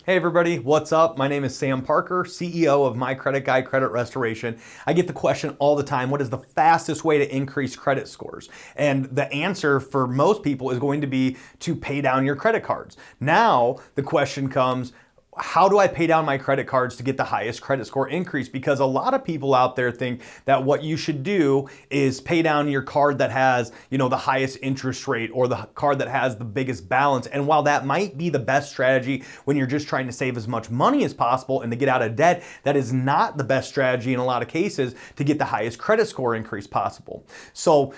Hey everybody, what's up? My name is Sam Parker, CEO of My Credit Guy Credit Restoration. I get the question all the time, what is the fastest way to increase credit scores? And the answer for most people is going to be to pay down your credit cards. Now the question comes, how do I pay down my credit cards to get the highest credit score increase? Because a lot of people out there think that what you should do is pay down your card that has, the highest interest rate or the card that has the biggest balance. And while that might be the best strategy when you're just trying to save as much money as possible and to get out of debt, that is not the best strategy in a lot of cases to get the highest credit score increase possible. So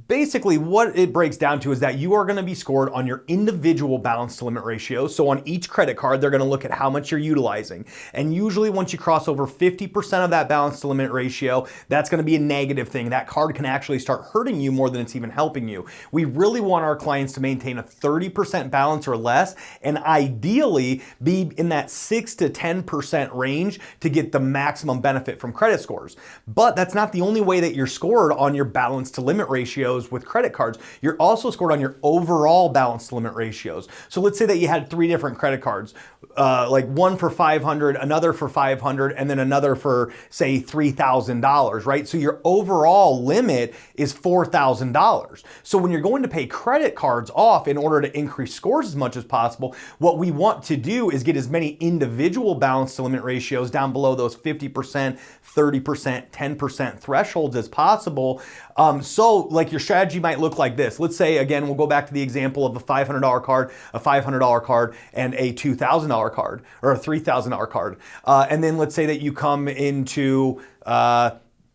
basically what it breaks down to is that you are going to be scored on your individual balance to limit ratio. So on each credit card, they're going to look at how much you're utilizing. And usually once you cross over 50% of that balance to limit ratio, that's going to be a negative thing. That card can actually start hurting you more than it's even helping you. We really want our clients to maintain a 30% balance or less, and ideally be in that 6 to 10% range to get the maximum benefit from credit scores. But that's not the only way that you're scored on your balance to limit ratio with credit cards. You're also scored on your overall balance to limit ratios. So let's say that you had 3 different credit cards, like one for $500, another for $500, and then another for say $3,000, right? So your overall limit is $4,000. So when you're going to pay credit cards off in order to increase scores as much as possible, what we want to do is get as many individual balance to limit ratios down below those 50%, 30%, 10% thresholds as possible. So like your strategy might look like this. Let's say, again, we'll go back to the example of a $500 card, a $500 card, and a $2,000 card, or a $3,000 card. And then let's say that you come into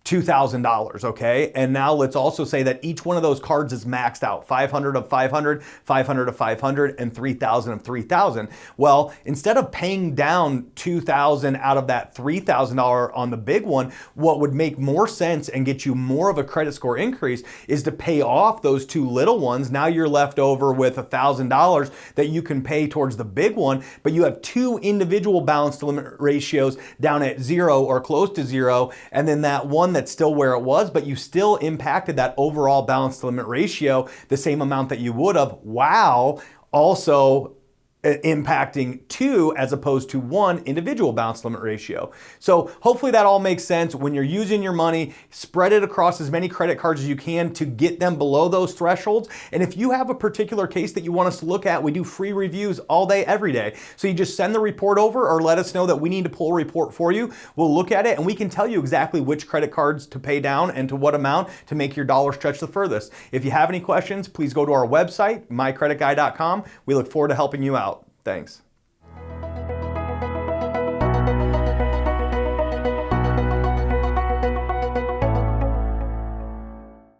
$2,000, okay? And now let's also say that each one of those cards is maxed out, 500 of 500, 500 of 500, and 3,000 of 3,000. Well, instead of paying down 2,000 out of that $3,000 on the big one, what would make more sense and get you more of a credit score increase is to pay off those 2 little ones. Now you're left over with $1,000 that you can pay towards the big one, but you have 2 individual balance to limit ratios down at 0 or close to 0, and then that one that's still where it was, but you still impacted that overall balance to limit ratio the same amount that you would have, while also impacting 2 as opposed to 1 individual balance limit ratio. So hopefully that all makes sense. When you're using your money, spread it across as many credit cards as you can to get them below those thresholds. And if you have a particular case that you want us to look at, we do free reviews all day, every day. So you just send the report over or let us know that we need to pull a report for you. We'll look at it and we can tell you exactly which credit cards to pay down and to what amount to make your dollar stretch the furthest. If you have any questions, please go to our website, mycreditguy.com. We look forward to helping you out. Thanks.